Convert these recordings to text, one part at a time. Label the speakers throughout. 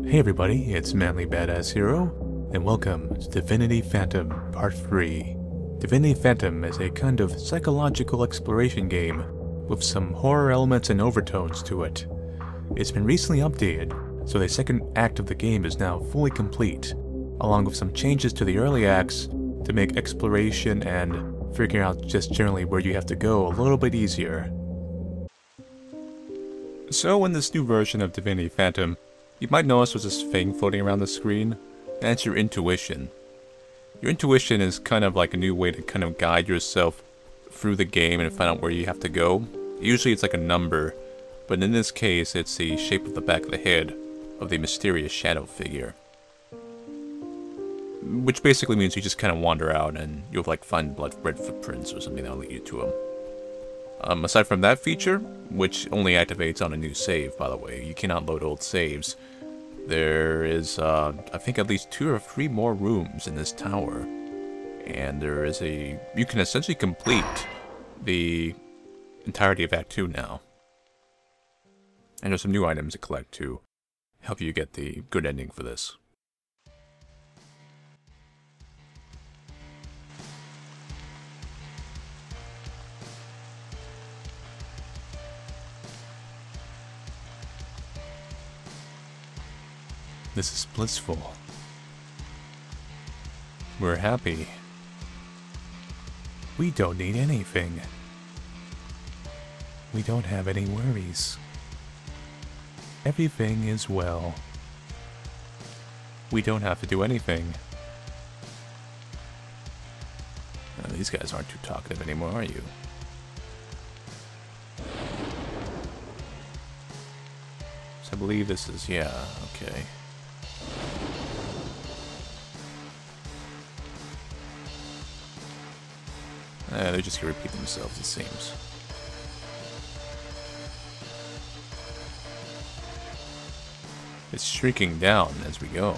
Speaker 1: Hey everybody, it's Manly Badass Hero, and welcome to Divinity Fatum Part 3. Divinity Fatum is a kind of psychological exploration game with some horror elements and overtones to it. It's been recently updated, so the second act of the game is now fully complete, along with some changes to the early acts to make exploration and figuring out just generally where you have to go a little bit easier. So in this new version of Divinity Fatum, you might notice there's this thing floating around the screen, and it's your intuition. Your intuition is kind of like a new way to kind of guide yourself through the game and find out where you have to go. Usually it's like a number, but in this case it's the shape of the back of the head of the mysterious shadow figure. Which basically means you just kind of wander out and you'll like find red footprints or something that'll lead you to him. Aside from that feature, which only activates on a new save, by the way, you cannot load old saves, there is, I think at least 2 or 3 more rooms in this tower. And there is you can essentially complete the entirety of Act 2 now. And there's some new items to collect to help you get the good ending for this. This is blissful. We're happy. We don't need anything. We don't have any worries. Everything is well. We don't have to do anything. These guys aren't too talkative anymore, are you? So I believe this is, yeah, okay. They're just gonna repeat themselves, it seems. It's shrinking down as we go.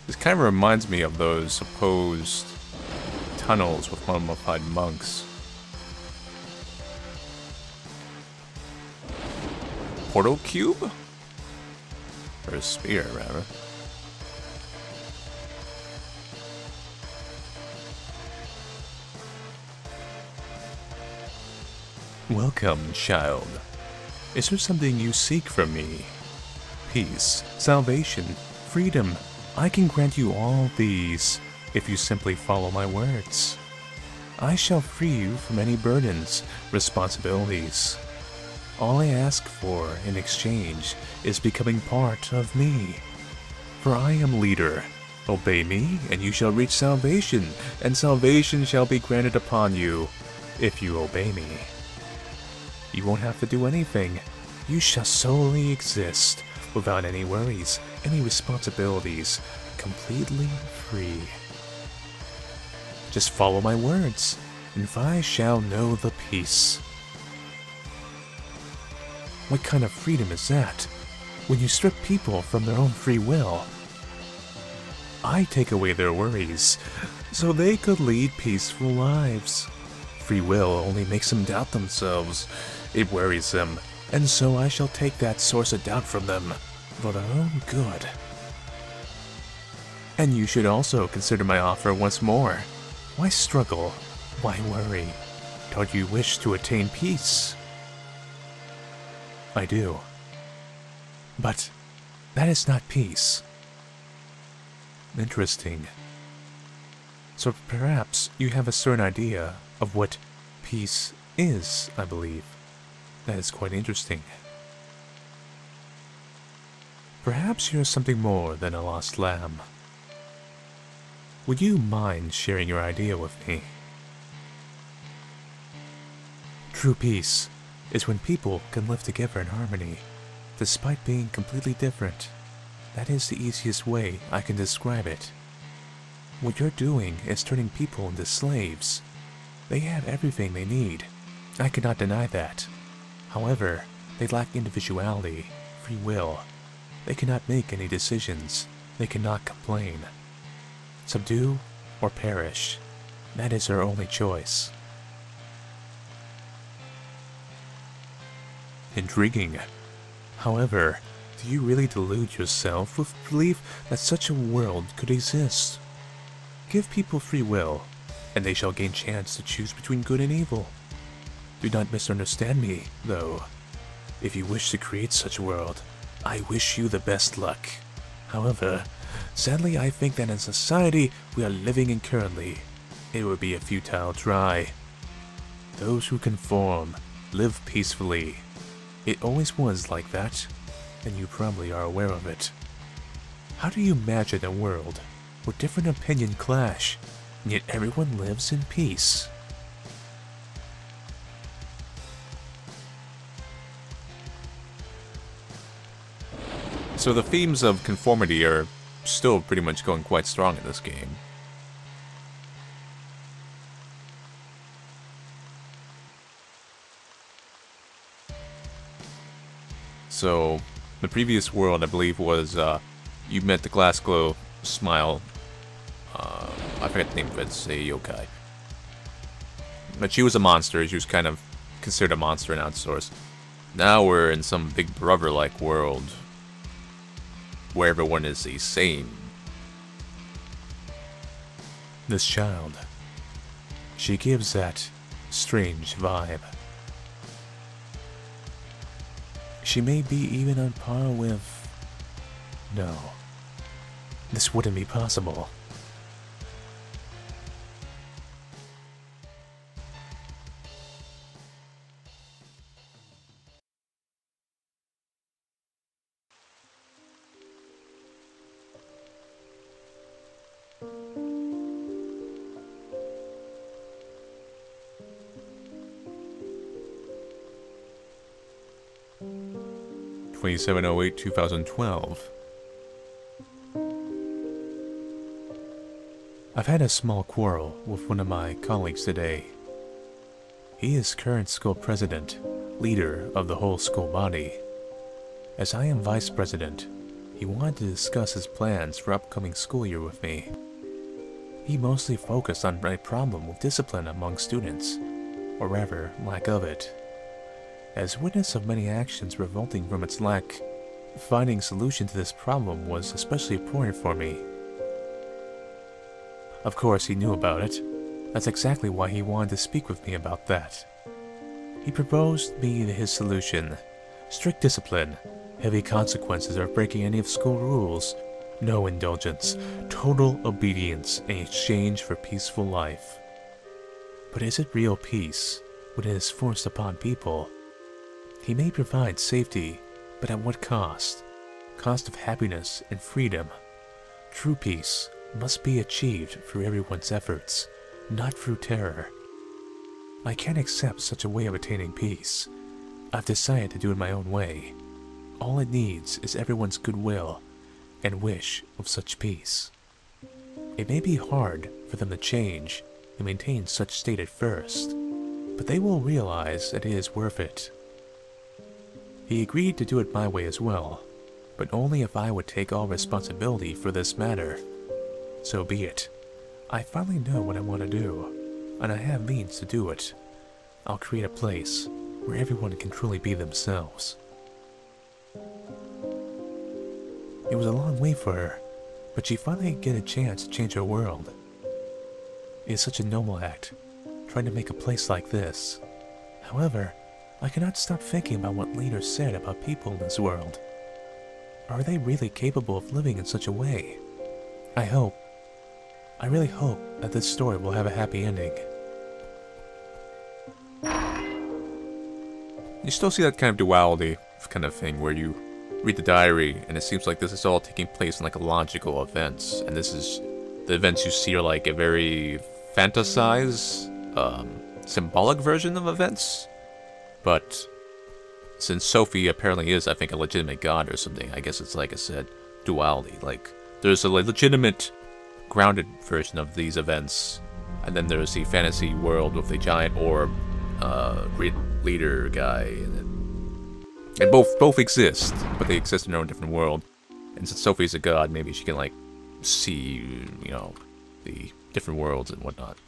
Speaker 1: This kind of reminds me of those supposed tunnels with mummified monks. Portal cube? Or a spear, rather. Welcome, child. Is there something you seek from me? Peace, salvation, freedom. I can grant you all these if you simply follow my words. I shall free you from any burdens, responsibilities. All I ask for in exchange is becoming part of me. For I am leader. Obey me, and you shall reach salvation, and salvation shall be granted upon you if you obey me. You won't have to do anything. You shall solely exist, without any worries, any responsibilities, completely free. Just follow my words, and I shall know the peace. What kind of freedom is that, when you strip people from their own free will? I take away their worries, so they could lead peaceful lives. Free will only makes them doubt themselves. It worries them, and so I shall take that source of doubt from them, for their own good. And you should also consider my offer once more. Why struggle? Why worry? Don't you wish to attain peace? I do. But that is not peace. Interesting. So perhaps you have a certain idea of what peace is, I believe. That is quite interesting. Perhaps you're something more than a lost lamb. Would you mind sharing your idea with me? True peace is when people can live together in harmony, despite being completely different. That is the easiest way I can describe it. What you're doing is turning people into slaves. They have everything they need. I cannot deny that. However, they lack individuality, free will. They cannot make any decisions. They cannot complain. Subdue or perish. That is their only choice. Intriguing. However, Do you really delude yourself with belief that such a world could exist? Give people free will, and they shall gain chance to choose between good and evil. Do not misunderstand me, though. If you wish to create such a world, I wish you the best luck. However, sadly I think that in society we are living in currently, it would be a futile try. Those who conform live peacefully. It always was like that, and you probably are aware of it. How do you imagine a world where different opinions clash, and yet everyone lives in peace? So the themes of conformity are still pretty much going quite strong in this game. So, the previous world, I believe, was, you met the Glass Glow Smile, I forget the name of it, it's a yokai. But she was a monster, she was kind of considered a monster in Outsource. Now we're in some Big Brother-like world, where everyone is the same. This child, she gives that strange vibe. She may be even on par with... No, this wouldn't be possible. (2708-2012). I've had a small quarrel with one of my colleagues today. He is current school president, leader of the whole school body. As I am vice president, he wanted to discuss his plans for upcoming school year with me. He mostly focused on my problem with discipline among students, or rather, lack of it. As witness of many actions revolting from its lack, finding a solution to this problem was especially important for me. Of course, he knew about it. That's exactly why he wanted to speak with me about that. He proposed me his solution: strict discipline, heavy consequences of breaking any of school rules, no indulgence, total obedience in exchange for peaceful life. But is it real peace when it is forced upon people? He may provide safety, but at what cost? Cost of happiness and freedom. True peace must be achieved through everyone's efforts, not through terror. I can't accept such a way of attaining peace. I've decided to do it my own way. All it needs is everyone's goodwill and wish of such peace. It may be hard for them to change and maintain such state at first, but they will realize that it is worth it. He agreed to do it my way as well, but only if I would take all responsibility for this matter. So be it. I finally know what I want to do, and I have means to do it. I'll create a place where everyone can truly be themselves. It was a long wait for her, but she finally get a chance to change her world. It is such a noble act, trying to make a place like this. However, I cannot stop thinking about what leaders said about people in this world. Are they really capable of living in such a way? I really hope that this story will have a happy ending. You still see that kind of duality kind of thing where you read the diary and it seems like this is all taking place in like a logical events, and this is the events you see are like a very fantasized, symbolic version of events. But since Sophie apparently is, I think, a legitimate god or something, I guess it's like I said, duality. Like, there's a legitimate, grounded version of these events, and then there's the fantasy world with the giant orb, great leader guy, and both exist, but they exist in their own different world. And since Sophie's a god, maybe she can like see, you know, the different worlds and whatnot.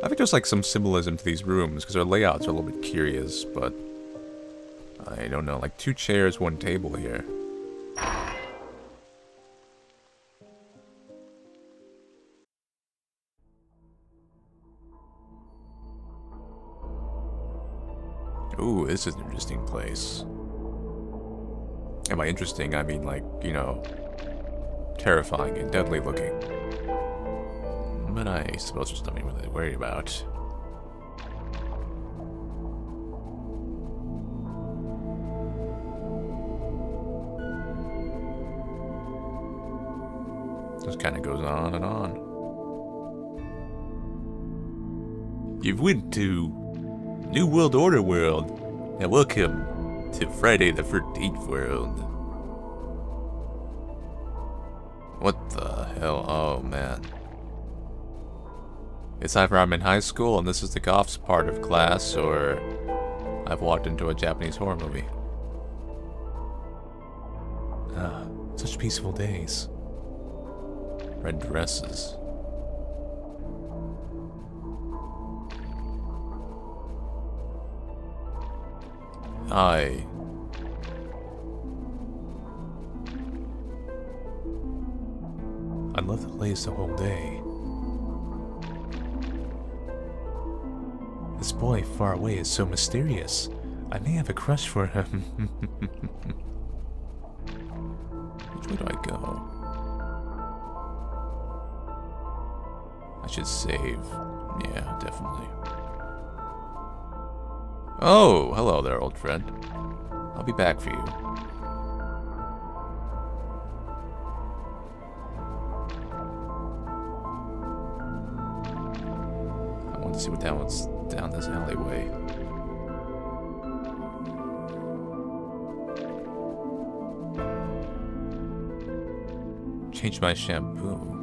Speaker 1: I think there's like some symbolism to these rooms, because their layouts are a little bit curious, but I don't know, like 2 chairs, 1 table here. Ooh, this is an interesting place. And by interesting, I mean like, you know, terrifying and deadly looking. But I suppose there's nothing really to worry about. This kind of goes on and on. You've went to New World Order world. Now welcome to Friday the 13th world. What the hell? Oh man. It's either I'm in high school and this is the Goths part of class, or I've walked into a Japanese horror movie. Ah, such peaceful days. Red dresses. I love the place the whole day. This boy far away is so mysterious. I may have a crush for him. Which way do I go? I should save. Yeah, definitely. Oh, hello there, old friend. I'll be back for you. I want to see what that one's down this alleyway. Change my shampoo.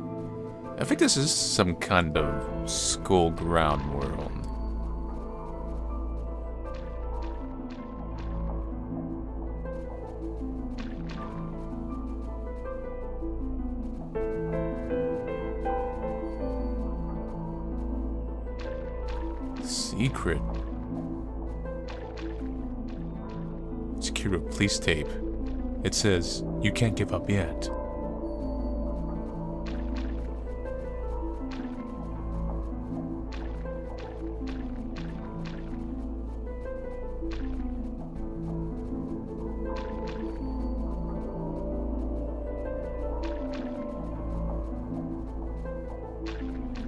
Speaker 1: I think this is some kind of school ground world. Secret. Secure police tape. It says, "You can't give up yet."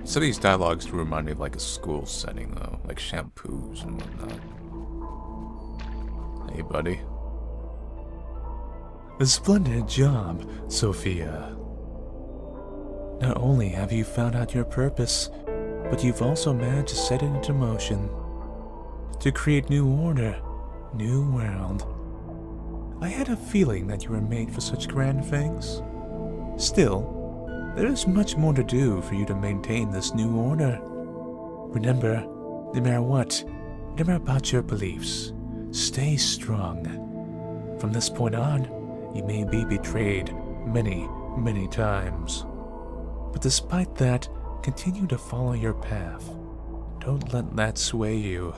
Speaker 1: Some of these dialogues do remind me of like a school setting though, like shampoos and whatnot. Hey buddy. A splendid job, Sophia. Not only have you found out your purpose, but you've also managed to set it into motion. To create new order, new world. I had a feeling that you were made for such grand things. Still, there is much more to do for you to maintain this new order. Remember, no matter what, no matter about your beliefs, stay strong. From this point on, you may be betrayed many, many times. But despite that, continue to follow your path. Don't let that sway you.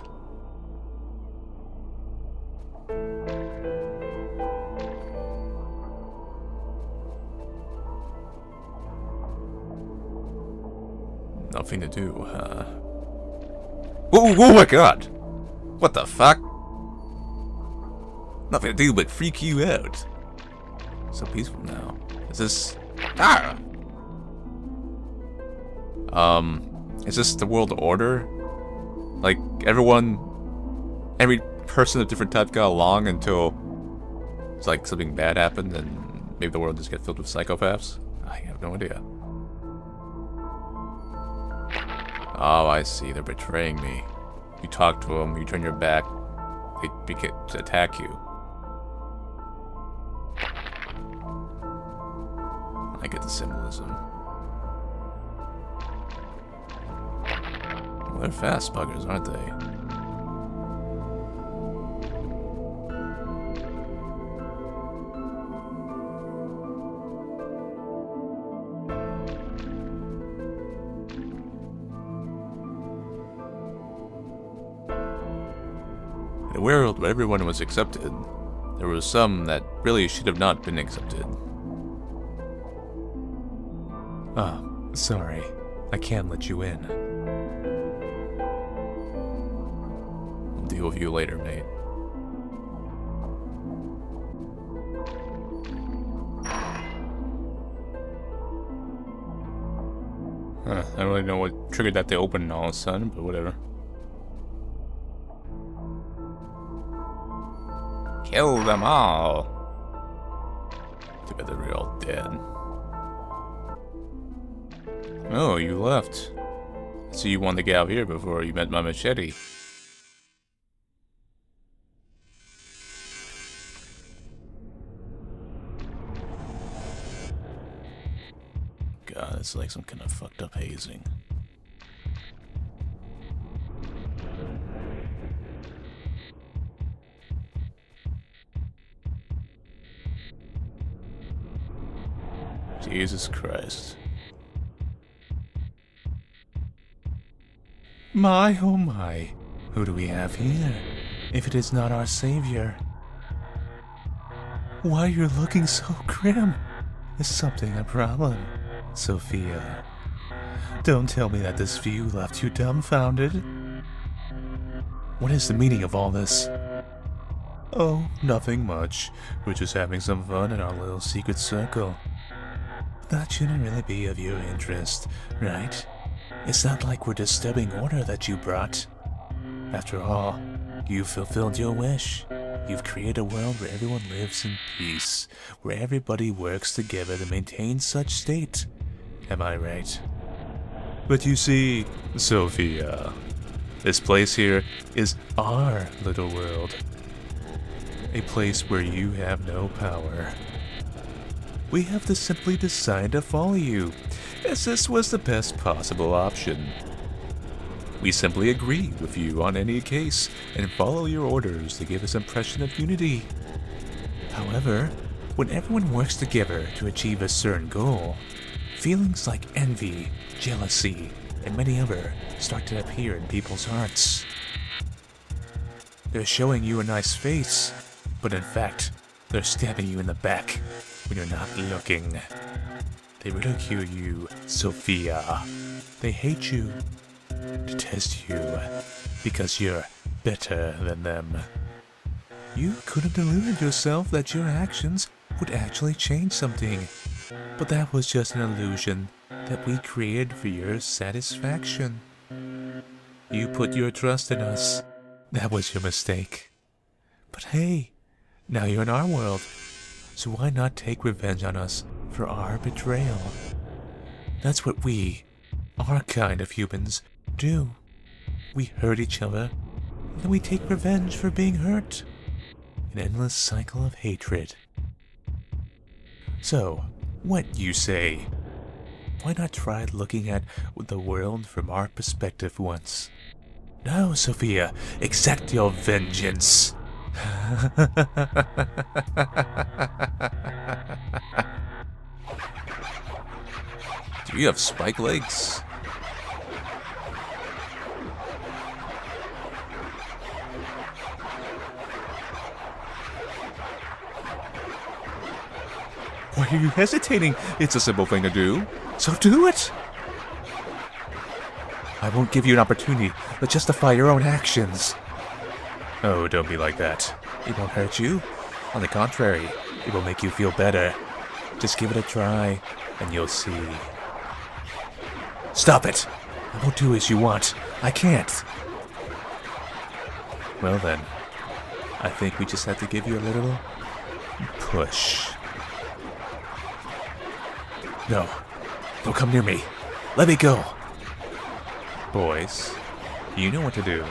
Speaker 1: Nothing to do, huh? Oh my god! What the fuck? Nothing to do but freak you out. So peaceful now. Is this... Ah! Is this the world order? Like, every person of different type got along until it's like something bad happened and maybe the world just got filled with psychopaths? I have no idea. Oh, I see. They're betraying me. You talk to them, you turn your back, they begin to attack you. I get the symbolism. Well, they're fast buggers, aren't they? a world where everyone was accepted, there were some that really should have not been accepted. Ah, sorry. I can't let you in. I'll deal with you later, mate. I don't really know what triggered that to open all of a sudden, but whatever. Kill them all! Too bad they're all dead. Oh, you left. So you wanted to get out of here before you met my machete. God, it's like some kind of fucked up hazing. Jesus Christ. My, oh my. Who do we have here? If it is not our savior. Why you're looking so grim? Is something a problem? Sophia. Don't tell me that this view left you dumbfounded. What is the meaning of all this? Oh, nothing much. We're just having some fun in our little secret circle. That shouldn't really be of your interest, right? It's not like we're disturbing order that you brought. After all, you've fulfilled your wish. You've created a world where everyone lives in peace, where everybody works together to maintain such state. Am I right? But you see, Sophia, this place here is our little world. A place where you have no power. We have to simply decide to follow you, as this was the best possible option. We simply agree with you on any case and follow your orders to give us impression of unity. However, when everyone works together to achieve a certain goal, feelings like envy, jealousy, and many other start to appear in people's hearts. They're showing you a nice face, but in fact, they're stabbing you in the back when you're not looking. They ridicule you, Sophia. They hate you, detest you, because you're better than them. You could have deluded yourself that your actions would actually change something, but that was just an illusion that we created for your satisfaction. You put your trust in us. That was your mistake. But hey, now you're in our world, so why not take revenge on us for our betrayal? That's what we, our kind of humans, do. We hurt each other, and then we take revenge for being hurt. An endless cycle of hatred. So, what you say? Why not try looking at the world from our perspective once? No, Sophia, exact your vengeance. Do you have spike legs? Why are you hesitating? It's a simple thing to do. So do it! I won't give you an opportunity to justify your own actions. Oh, don't be like that. It won't hurt you. On the contrary, it will make you feel better. Just give it a try, and you'll see. Stop it! I won't do as you want. I can't. Well then, I think we just have to give you a little push. No, don't come near me. Let me go. Boys, you know what to do.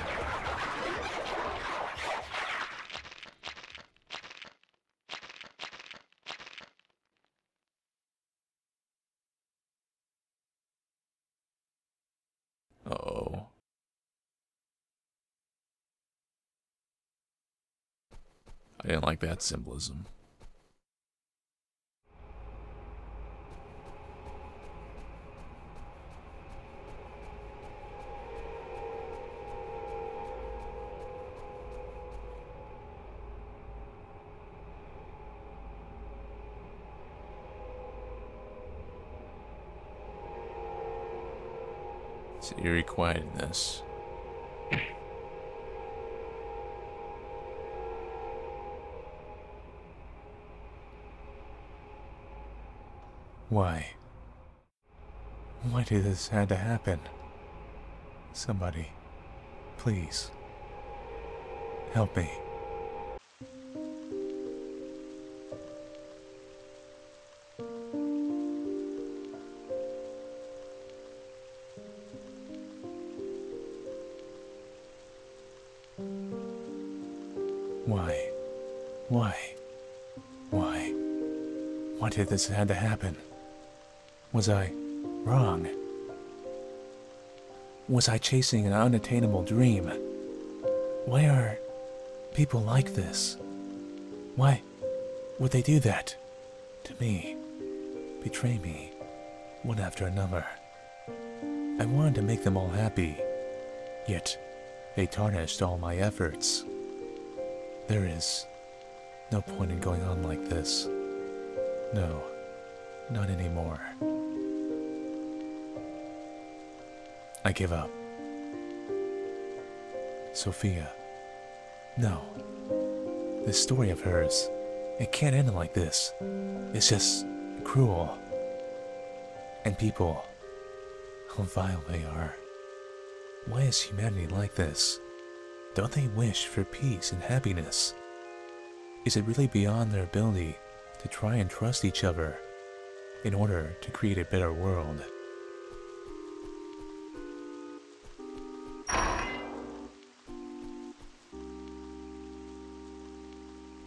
Speaker 1: Uh-oh. I didn't like that symbolism. Its eerie quietness. Why? Why did this have to happen? Somebody, please, help me. Why? Why? Why? Why did this have to happen? Was I wrong? Was I chasing an unattainable dream? Why are people like this? Why would they do that to me? Betray me, one after another. I wanted to make them all happy, yet they tarnished all my efforts. There is no point in going on like this. No, not anymore. I give up. Sophia. No. This story of hers, it can't end like this. It's just cruel. And people, how vile they are. Why is humanity like this? Don't they wish for peace and happiness? Is it really beyond their ability to try and trust each other in order to create a better world?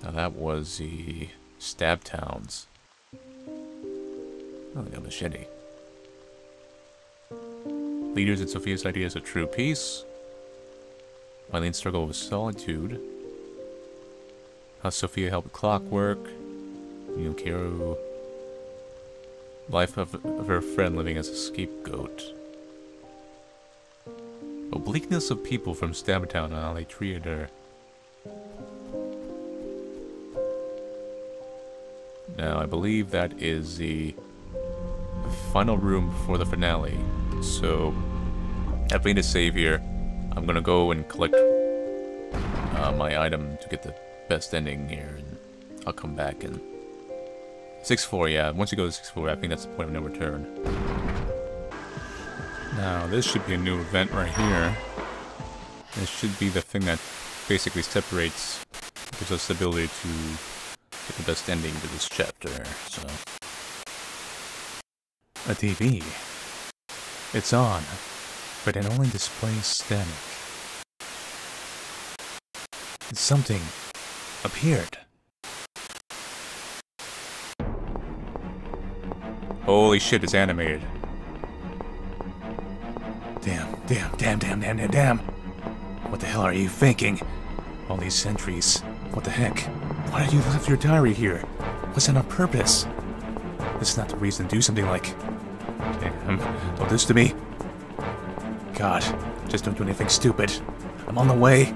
Speaker 1: Now that was the Stab Towns. Oh, they got a machete. Leaders in Sophia's ideas of true peace. Mylene's struggle with solitude. How Sophia helped clockwork. Yukiru. Life of her friend living as a scapegoat. Obliqueness of people from Stabtown and how they treated her. Now, I believe that is the final room for the finale. So, I've made a save here. I'm gonna go and collect my item to get the best ending here, and I'll come back and... 6-4, yeah. Once you go to 6-4, I think that's the point of no return. Now, this should be a new event right here. This should be the thing that basically separates, gives us the ability to get the best ending to this chapter, so... A TV. It's on, but it only displays static. Something appeared. Holy shit, it's animated. Damn. What the hell are you thinking? All these centuries. What the heck? Why did you leave your diary here? Was that on purpose? This is not the reason to do something like... Damn, don't do this to me. God, just don't do anything stupid. I'm on the way.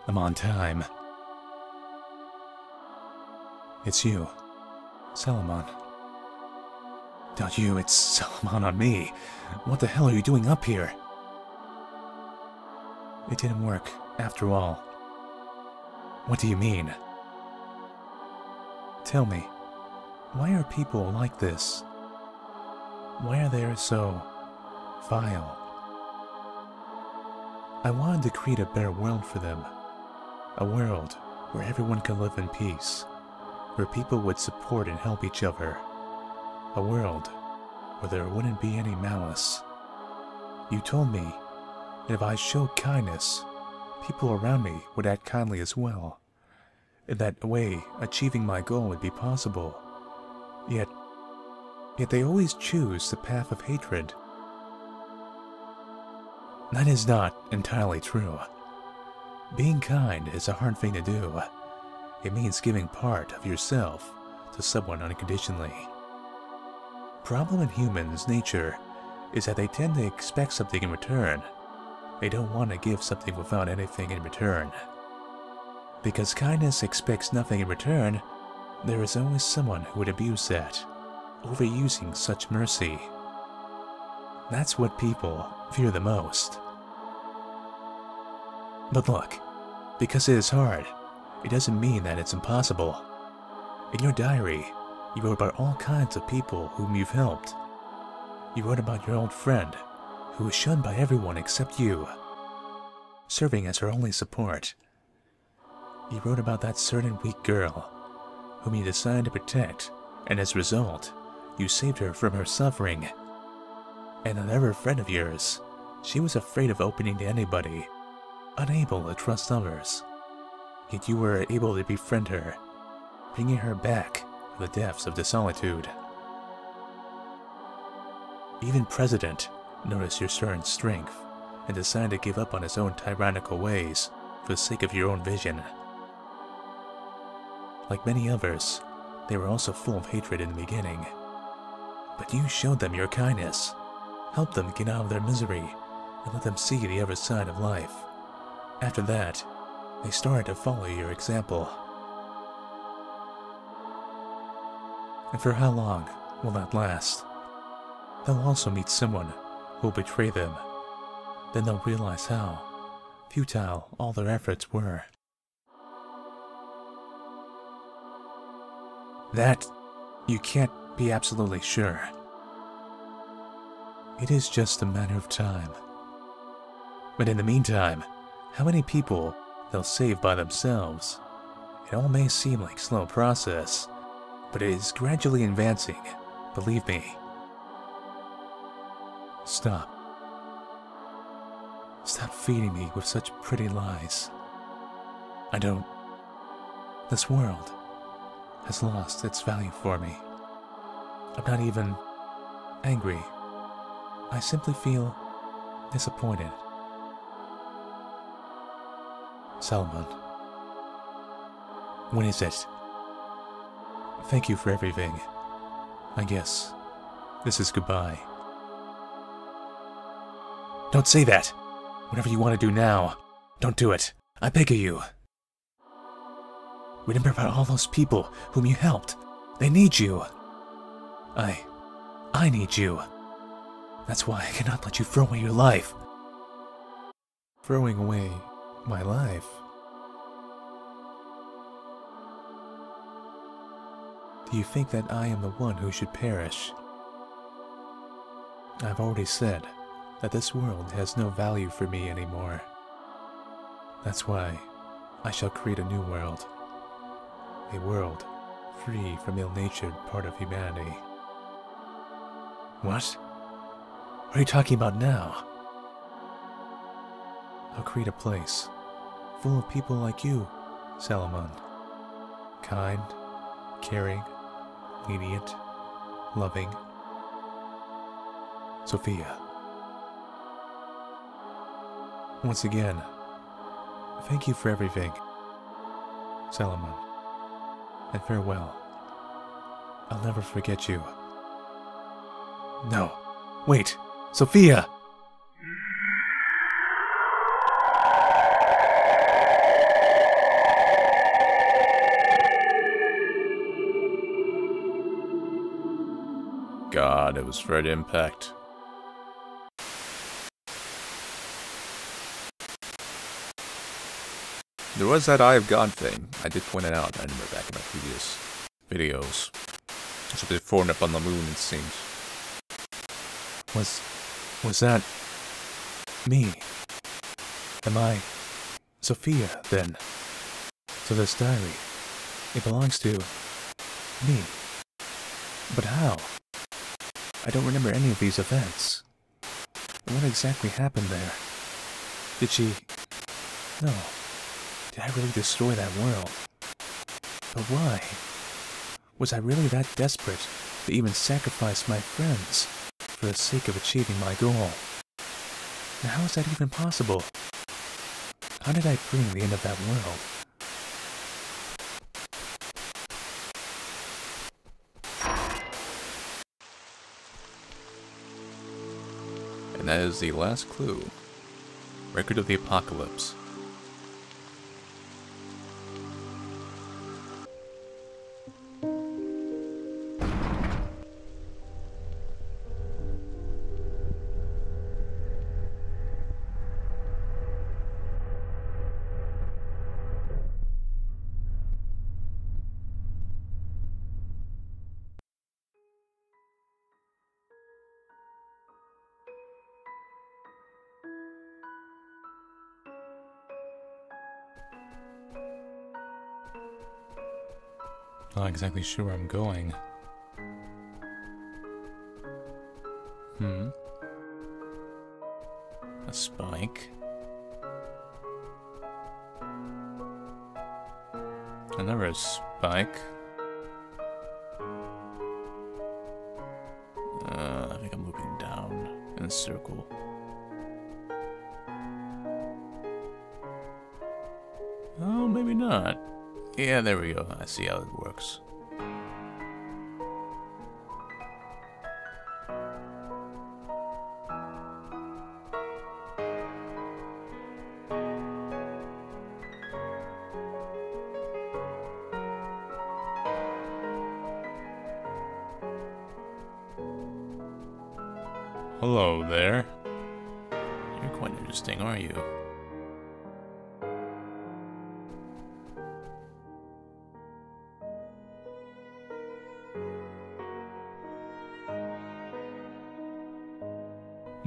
Speaker 1: I'm on time. It's you, Salomon. Not you, it's Salomon on me. What the hell are you doing up here? It didn't work, after all. What do you mean? Tell me, why are people like this? Why are they so vile? I wanted to create a better world for them. A world where everyone can live in peace. Where people would support and help each other. A world where there wouldn't be any malice. You told me that if I showed kindness, people around me would act kindly as well. In that way, achieving my goal would be possible. Yet they always choose the path of hatred. That is not entirely true. Being kind is a hard thing to do. It means giving part of yourself to someone unconditionally. problem in humans' nature is that they tend to expect something in return. They don't want to give something without anything in return. Because kindness expects nothing in return, there is always someone who would abuse that, overusing such mercy. That's what people fear the most. But look, because it is hard, it doesn't mean that it's impossible. In your diary, you wrote about all kinds of people whom you've helped. You wrote about your old friend, who was shunned by everyone except you, serving as her only support. You wrote about that certain weak girl, whom you decided to protect, and as a result, you saved her from her suffering. And another friend of yours, she was afraid of opening to anybody, unable to trust others. Yet you were able to befriend her, bringing her back from the depths of the solitude. Even President noticed your certain strength and decided to give up on his own tyrannical ways for the sake of your own vision. Like many others, they were also full of hatred in the beginning. But you showed them your kindness, helped them get out of their misery, and let them see the other side of life. After that, they started to follow your example. And for how long will that last? They'll also meet someone who will betray them. Then they'll realize how futile all their efforts were. That you can't be absolutely sure. It is just a matter of time. But in the meantime, how many people they'll save by themselves? It all may seem like a slow process, but it is gradually advancing, believe me. Stop. Stop feeding me with such pretty lies. This world has lost its value for me. I'm not even angry. I simply feel disappointed. Salomon. When is it? Thank you for everything. I guess this is goodbye. Don't say that! Whatever you want to do now, don't do it. I beg of you. Remember about all those people whom you helped. They need you. I need you. That's why I cannot let you throw away your life. Throwing away my life? Do you think that I am the one who should perish? I've already said that this world has no value for me anymore. That's why I shall create a new world. A world free from ill-natured part of humanity. What? What are you talking about now? I'll create a place full of people like you, Salomon. Kind, caring, lenient, loving. Sophia. Once again, thank you for everything, Salomon. And farewell. I'll never forget you. No. Wait! Sophia!
Speaker 2: God, it was for an impact. There was that Eye of God thing. I did point it out, I remember back in my previous videos. It's a bit formed up on the moon, it seems.
Speaker 1: Was that me? Am I Sophia, then? So this diary, it belongs to me. But how? I don't remember any of these events. What exactly happened there? Did she... No. Did I really destroy that world? But why? Was I really that desperate to even sacrifice my friends for the sake of achieving my goal? And how is that even possible? How did I bring the end of that world?
Speaker 2: And that is the last clue. Record of the Apocalypse.
Speaker 1: Not exactly sure where I'm going. A spike. Another spike. I think I'm moving down in a circle. Oh, maybe not. Yeah, there we go. I see how it works. Hello there. You're quite interesting, aren't you?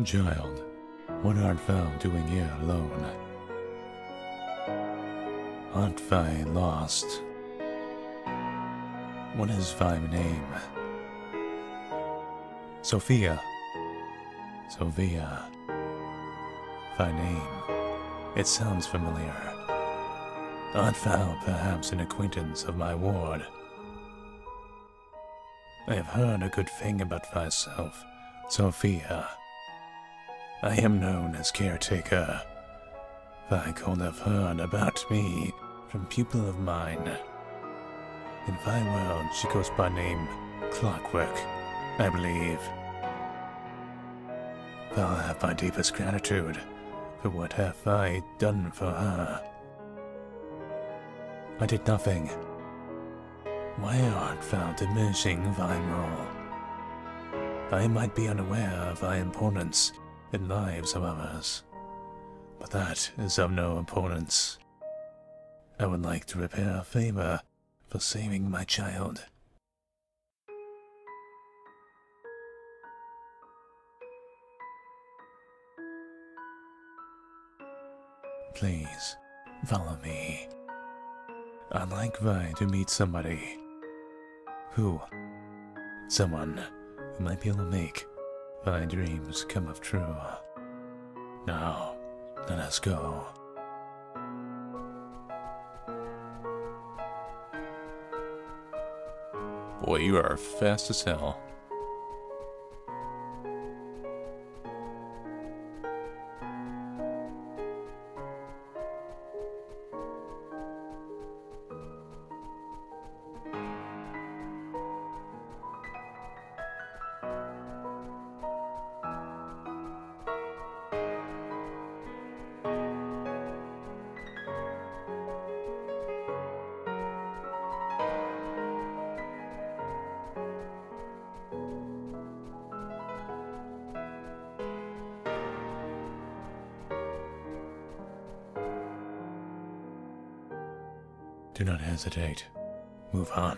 Speaker 1: Child, what art thou doing here alone? Art thou lost? What is thy name? Sophia. Sophia. Thy name. It sounds familiar. Art thou perhaps an acquaintance of my ward? I have heard a good thing about thyself, Sophia. I am known as Caretaker. Thy could have heard about me from pupil of mine. In thy world, she goes by name Clockwork, I believe. Thou have my deepest gratitude for what have I done for her. I did nothing. Why art thou diminishing thy role? I might be unaware of thy importance in lives of others, but that is of no importance. I would like to repair a favor for saving my child. Please, follow me. I'd like thee to meet somebody. Who? Someone who might be able to make thy dreams come of true. Now, let us go. Boy, you are fast as hell. Do not hesitate. Move on.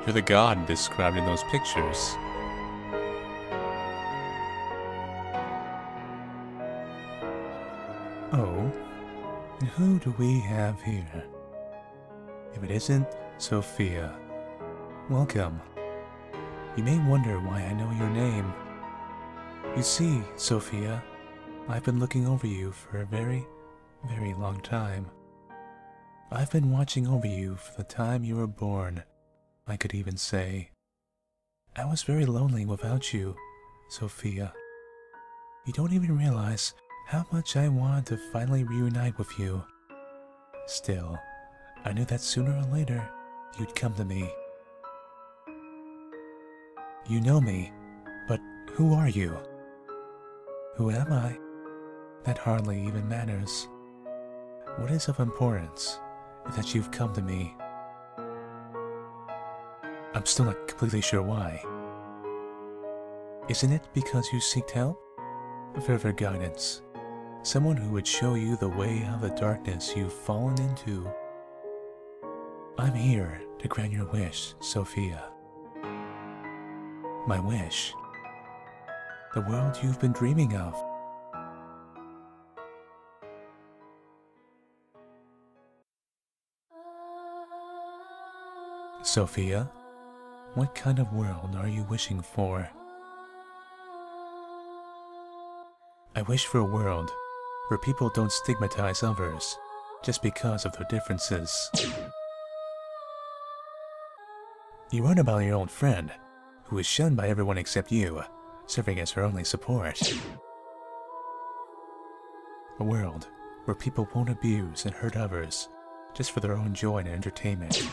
Speaker 1: You're the god described in those pictures. Oh, and who do we have here? If it isn't Sophia, welcome. You may wonder why I know your name. You see, Sophia, I've been looking over you for a very, very long time. I've been watching over you from the time you were born, I could even say. I was very lonely without you, Sophia. You don't even realize how much I wanted to finally reunite with you. Still, I knew that sooner or later, you'd come to me. You know me, but who are you? Who am I? That hardly even matters. What is of importance is that you've come to me. I'm still not completely sure why. Isn't it because you seeked help? Further guidance. Someone who would show you the way out of the darkness you've fallen into. I'm here to grant your wish, Sophia. My wish. The world you've been dreaming of. Sophia, what kind of world are you wishing for? I wish for a world where people don't stigmatize others just because of their differences. You wrote about your old friend, who is shunned by everyone except you, serving as her only support. A world where people won't abuse and hurt others just for their own joy and entertainment.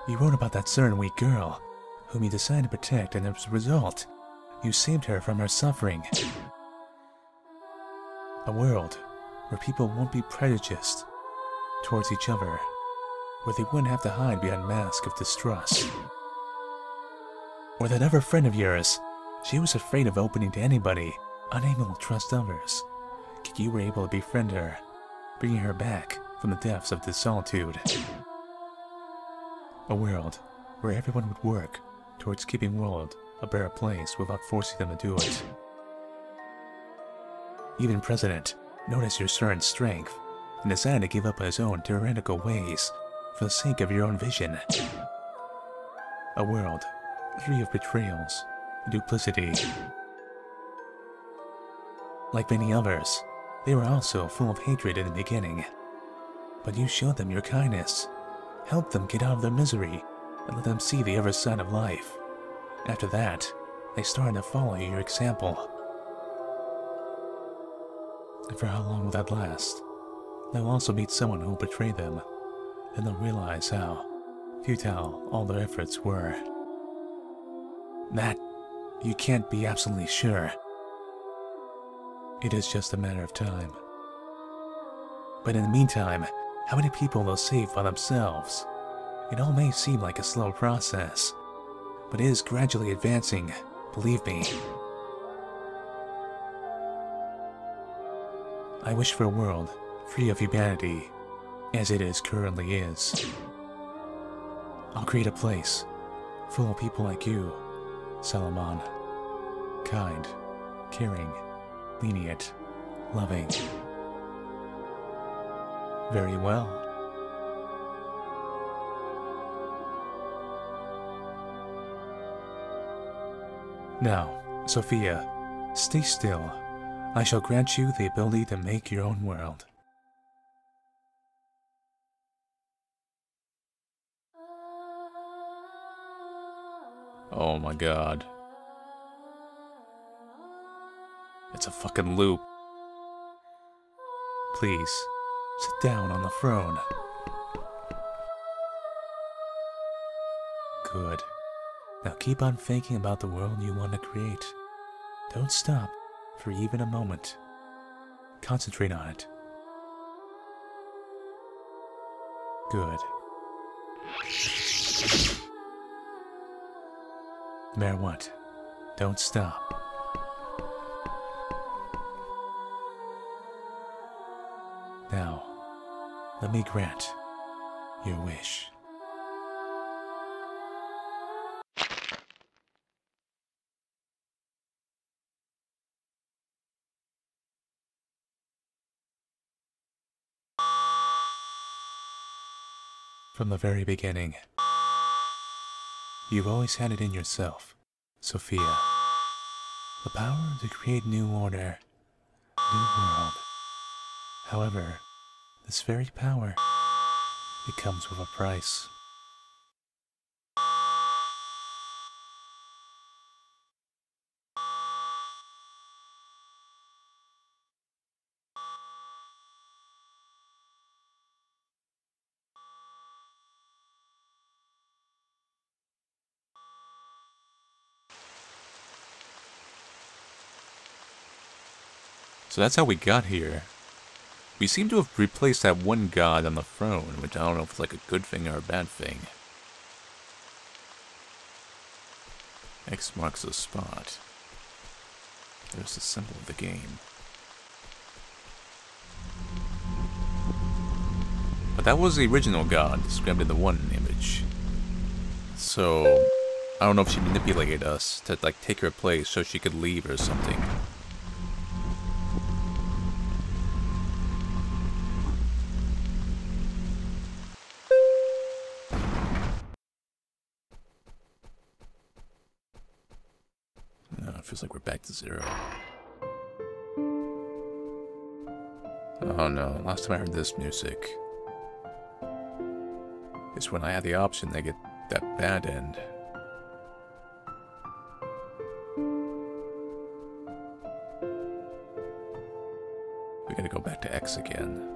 Speaker 1: You wrote about that certain weak girl, whom you decided to protect, and as a result, you saved her from her suffering. A world where people won't be prejudiced towards each other, where they wouldn't have to hide behind masks of distrust. Or that other friend of yours, she was afraid of opening to anybody, unable to trust others, yet you were able to befriend her, bringing her back from the depths of this solitude. A world where everyone would work towards keeping the world a better place without forcing them to do it. Even President noticed your certain strength and decided to give up his own tyrannical ways for the sake of your own vision. A world free of betrayals and duplicity. Like many others, they were also full of hatred in the beginning, but you showed them your kindness, helped them get out of their misery, and let them see the other side of life. After that, they started to follow your example. And for how long will that last? They'll also meet someone who will betray them, and they'll realize how futile all their efforts were. That, you can't be absolutely sure. It is just a matter of time. But in the meantime, how many people they'll save by themselves? It all may seem like a slow process, but it is gradually advancing, believe me. I wish for a world free of humanity, as it currently is. I'll create a place full of people like you, Solomon. Kind, caring, lenient, loving. Very well. Now, Sophia, stay still. I shall grant you the ability to make your own world.
Speaker 2: Oh my god. It's a fucking loop.
Speaker 1: Please, sit down on the throne. Good. Now keep on thinking about the world you want to create. Don't stop for even a moment. Concentrate on it. Good. No matter what, don't stop. Now, let me grant your wish. From the very beginning. You've always had it in yourself, Sophia. The power to create new order, new world. However, this very power, it comes with a price.
Speaker 2: So that's how we got here. We seem to have replaced that one god on the throne, which I don't know if it's like a good thing or a bad thing. X marks the spot. There's the symbol of the game. But that was the original god described in the one image. So, I don't know if she manipulated us to like take her place so she could leave or something. It feels like we're back to 0. Oh no, last time I heard this music is when I had the option to get that bad end. We gotta go back to X again.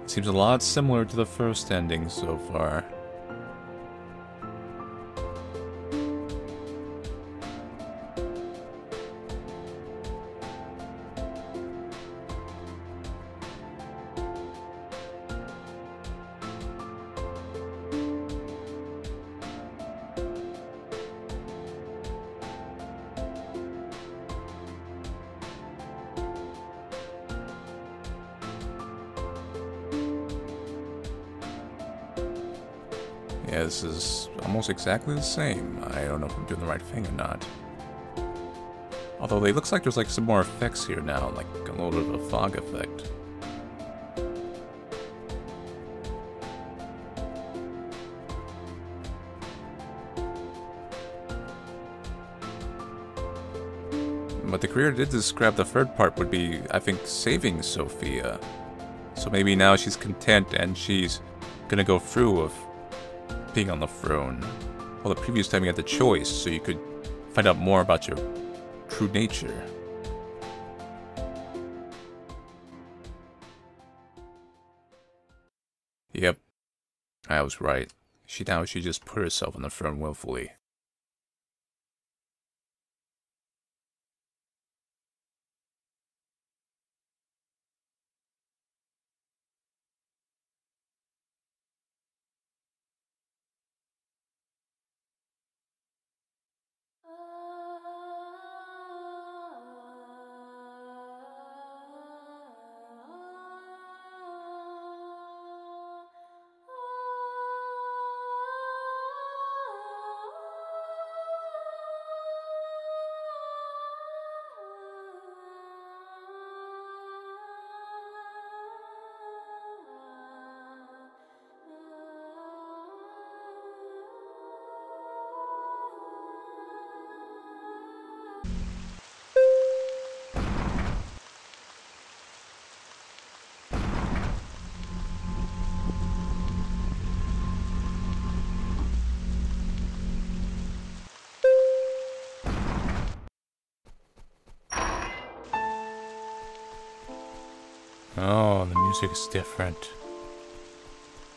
Speaker 2: Seems a lot similar to the first ending so far. Yeah, this is almost exactly the same. I don't know if I'm doing the right thing or not. Although it looks like there's like some more effects here now, like a little bit of a fog effect. But the creator did describe the third part would be, I think, saving Sophia. So maybe now she's content and she's gonna go through with being on the throne. Well, the previous time you had the choice, so you could find out more about your true nature. Yep, I was right. She just put herself on the throne willfully.
Speaker 1: Oh, the music is different.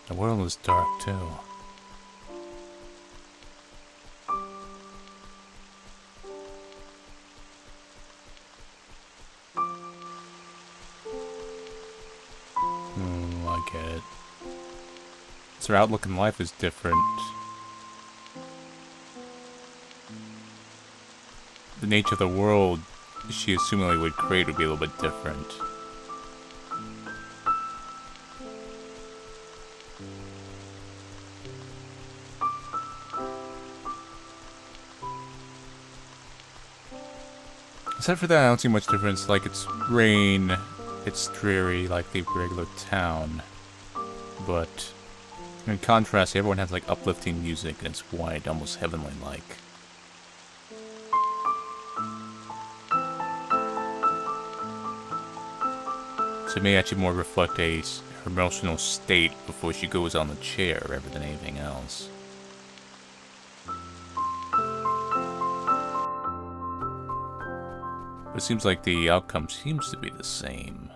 Speaker 1: The world is dark too. I get it. So her outlook in life is different.
Speaker 2: the nature of the world she assumingly would create would be a little bit different. Aside for that, I don't see much difference. Like, it's rain, it's dreary like the regular town. But in contrast, everyone has like uplifting music and it's white, almost heavenly-like. So it may actually more reflect her emotional state before she goes on the chair rather than anything else. But it seems like the outcome seems to be the same.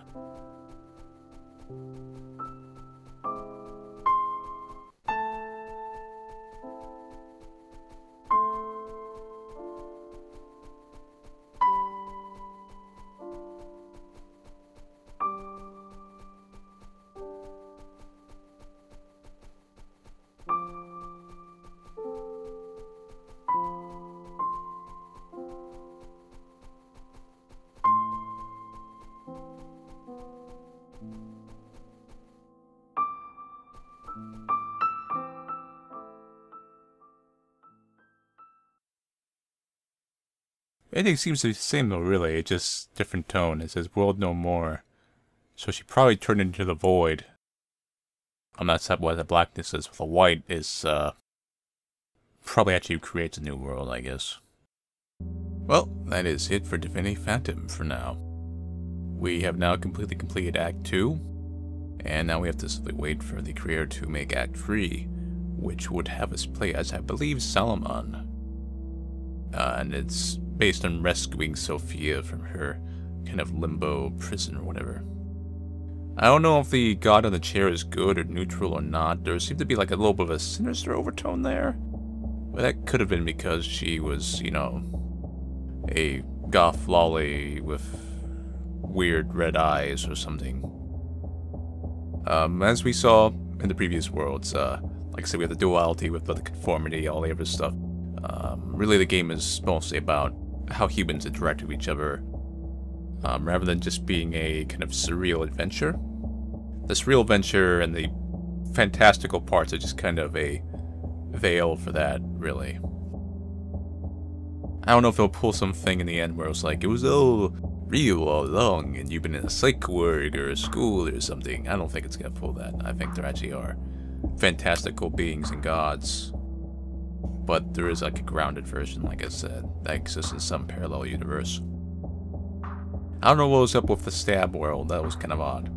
Speaker 2: Everything seems to be the same though, really. It's just different tone. It says world no more. So she probably turned into the void. I'm not sure what the blackness is. The white is, probably actually creates a new world, I guess. Well, that is it for Divinity Fatum for now. We have now completely completed Act 2. And now we have to simply wait for the creator to make Act 3. Which would have us play as, I believe, Salomon. And it's based on rescuing Sophia from her kind of limbo prison or whatever. I don't know if the god on the chair is good or neutral or not. There seemed to be like a little bit of a sinister overtone there. But that could have been because she was, you know, a goth lolly with weird red eyes or something. As we saw in the previous worlds, like I said, we have the duality with the conformity, all the other stuff. Really the game is mostly about how humans interact with each other, rather than just being a kind of surreal adventure. The surreal adventure and the fantastical parts are just kind of a veil for that, really. I don't know if they'll pull something in the end where it's like, it was all real all along and you've been in a psych ward or a school or something. I don't think it's gonna pull that. I think there actually are fantastical beings and gods. But there is like a grounded version, like I said, that exists in some parallel universe. I don't know what was up with the stab world, that was kind of odd.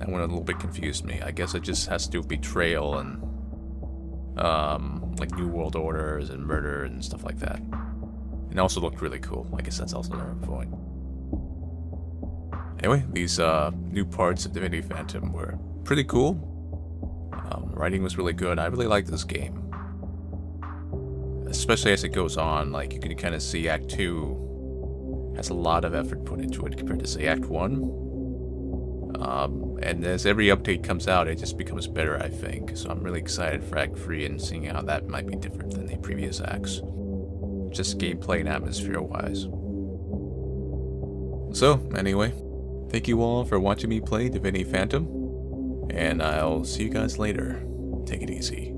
Speaker 2: That one a little bit confused me. I guess it just has to do with betrayal and, like New World Orders and murder and stuff like that. And it also looked really cool. I guess that's also another point. Anyway, these new parts of Divinity Fatum were pretty cool. Writing was really good. I really like this game. Especially as it goes on, like, you can kind of see Act 2 has a lot of effort put into it compared to, say, Act 1. And as every update comes out, it just becomes better, I think. So I'm really excited for Act 3 and seeing how that might be different than the previous acts. Just gameplay and atmosphere-wise. So, anyway, thank you all for watching me play Divinity Fatum. And I'll see you guys later. Take it easy.